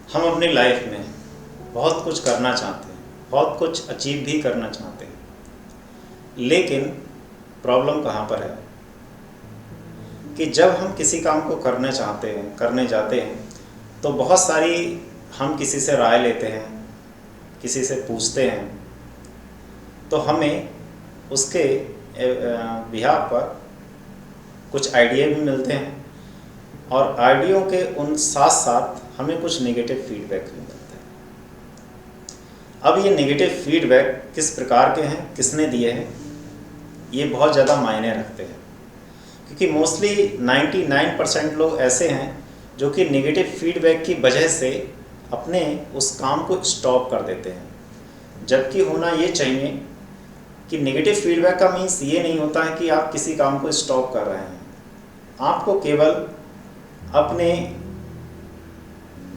हम अपनी लाइफ में बहुत कुछ करना चाहते हैं, बहुत कुछ अचीव भी करना चाहते हैं, लेकिन प्रॉब्लम कहाँ पर है कि जब हम किसी काम को करना चाहते हैं, करने जाते हैं, तो बहुत सारी हम किसी से राय लेते हैं, किसी से पूछते हैं, तो हमें उसके बिहाफ पर कुछ आइडिया भी मिलते हैं और आइडियो के उन साथ साथ हमें कुछ नेगेटिव फीडबैक भी मिलते हैं। अब ये नेगेटिव फीडबैक किस प्रकार के हैं, किसने दिए हैं, ये बहुत ज़्यादा मायने रखते हैं, क्योंकि मोस्टली 99% लोग ऐसे हैं जो कि नेगेटिव फीडबैक की वजह से अपने उस काम को स्टॉप कर देते हैं। जबकि होना ये चाहिए कि नेगेटिव फीडबैक का मीन्स ये नहीं होता है कि आप किसी काम को स्टॉप कर रहे हैं। आपको केवल अपने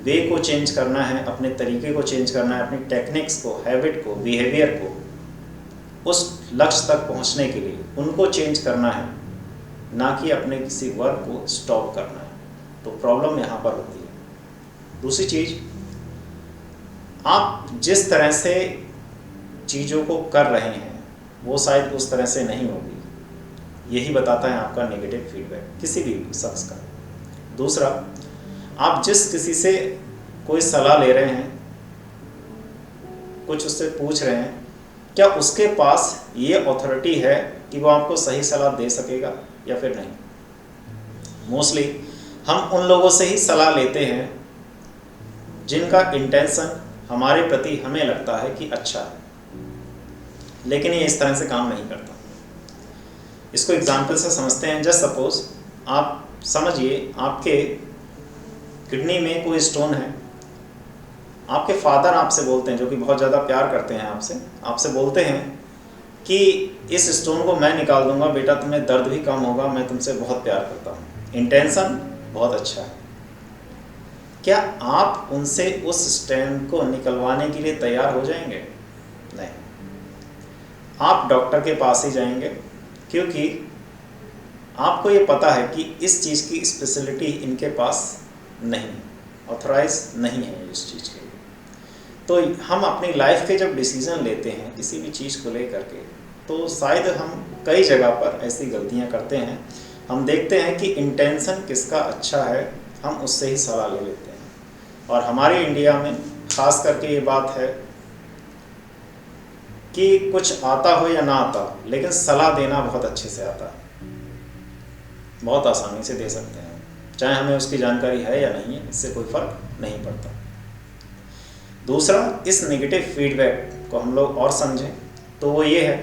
वे को चेंज करना है, अपने तरीके को चेंज करना है, अपनी टेक्निक्स को, हैबिट को, बिहेवियर को उस लक्ष्य तक पहुंचने के लिए उनको चेंज करना है, ना कि अपने किसी वर्क को स्टॉप करना है। तो प्रॉब्लम यहाँ पर होती है। दूसरी चीज़, आप जिस तरह से चीज़ों को कर रहे हैं वो शायद उस तरह से नहीं होगी। यही बताता है आपका नेगेटिव फीडबैक किसी भी शख्स का। दूसरा, आप जिस किसी से कोई सलाह ले रहे हैं, कुछ उससे पूछ रहे हैं, क्या उसके पास ये अथॉरिटी है कि वो आपको सही सलाह दे सकेगा या फिर नहीं। मोस्टली हम उन लोगों से ही सलाह लेते हैं जिनका इंटेंशन हमारे प्रति हमें लगता है कि अच्छा है, लेकिन ये इस तरह से काम नहीं करता। इसको एग्जाम्पल से समझते हैं। जस्ट सपोज आप समझिए आपके किडनी में कोई स्टोन है, आपके फादर आपसे बोलते हैं, जो कि बहुत ज़्यादा प्यार करते हैं आपसे बोलते हैं कि इस स्टोन को मैं निकाल दूंगा बेटा, तुम्हें दर्द भी कम होगा, मैं तुमसे बहुत प्यार करता हूँ। इंटेंशन बहुत अच्छा है। क्या आप उनसे उस स्टोन को निकलवाने के लिए तैयार हो जाएंगे? नहीं, आप डॉक्टर के पास ही जाएंगे, क्योंकि आपको ये पता है कि इस चीज़ की स्पेशलिटी इनके पास नहीं, ऑथराइज नहीं है इस चीज़ के लिए। तो हम अपनी लाइफ के जब डिसीज़न लेते हैं किसी भी चीज़ को लेकर के, तो शायद हम कई जगह पर ऐसी गलतियां करते हैं। हम देखते हैं कि इंटेंशन किसका अच्छा है, हम उससे ही सलाह ले लेते हैं। और हमारे इंडिया में ख़ास करके ये बात है कि कुछ आता हो या ना आता, लेकिन सलाह देना बहुत अच्छे से आता है, बहुत आसानी से दे सकते हैं, चाहे हमें उसकी जानकारी है या नहीं है, इससे कोई फ़र्क नहीं पड़ता। दूसरा, इस नेगेटिव फीडबैक को हम लोग और समझें तो वो ये है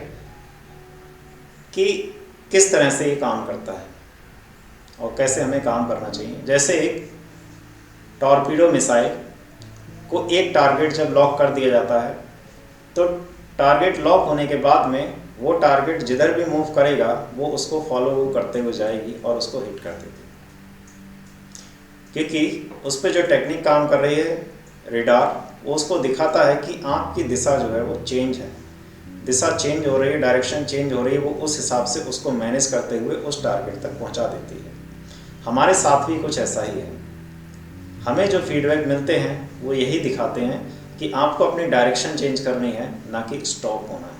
कि किस तरह से ये काम करता है और कैसे हमें काम करना चाहिए। जैसे एक टॉर्पीडो मिसाइल को एक टारगेट जब लॉक कर दिया जाता है, तो टारगेट लॉक होने के बाद में वो टारगेट जिधर भी मूव करेगा वो उसको फॉलो करते हुए जाएगी और उसको हिट कर देगी, क्योंकि उस पर जो टेक्निक काम कर रही है रेडार, वो उसको दिखाता है कि आँख की दिशा जो है वो चेंज है, दिशा चेंज हो रही है, डायरेक्शन चेंज हो रही है, वो उस हिसाब से उसको मैनेज करते हुए उस टारगेट तक पहुंचा देती है। हमारे साथ भी कुछ ऐसा ही है। हमें जो फीडबैक मिलते हैं वो यही दिखाते हैं कि आपको अपनी डायरेक्शन चेंज करनी है, ना कि स्टॉप होना है।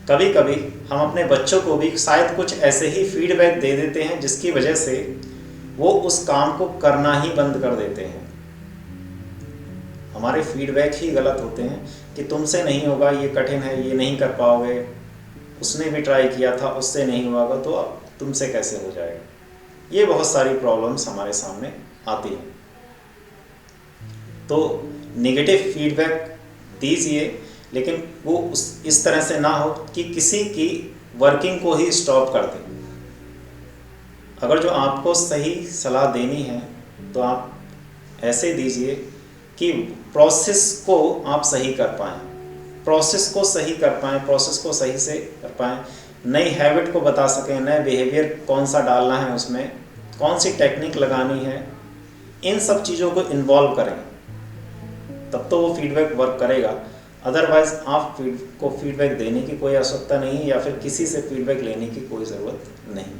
कभी कभी हम अपने बच्चों को भी शायद कुछ ऐसे ही फीडबैक दे देते हैं जिसकी वजह से वो उस काम को करना ही बंद कर देते हैं। हमारे फीडबैक ही गलत होते हैं कि तुमसे नहीं होगा, ये कठिन है, ये नहीं कर पाओगे, उसने भी ट्राई किया था, उससे नहीं हुआ, तो अब तुमसे कैसे हो जाएगा। ये बहुत सारी प्रॉब्लम्स हमारे सामने आती हैं। तो नेगेटिव फीडबैक दीजिए, लेकिन वो इस तरह से ना हो कि किसी की वर्किंग को ही स्टॉप कर दे। अगर जो आपको सही सलाह देनी है तो आप ऐसे दीजिए कि प्रोसेस को आप सही कर पाएँ, प्रोसेस को सही कर पाएँ, प्रोसेस को सही से कर पाएँ, नई हैबिट को बता सकें, नए बिहेवियर कौन सा डालना है, उसमें कौन सी टेक्निक लगानी है, इन सब चीज़ों को इन्वॉल्व करें, तब तो वो फीडबैक वर्क करेगा। अदरवाइज़ आप को फीडबैक देने की कोई आवश्यकता नहीं है या फिर किसी से फीडबैक लेने की कोई ज़रूरत नहीं।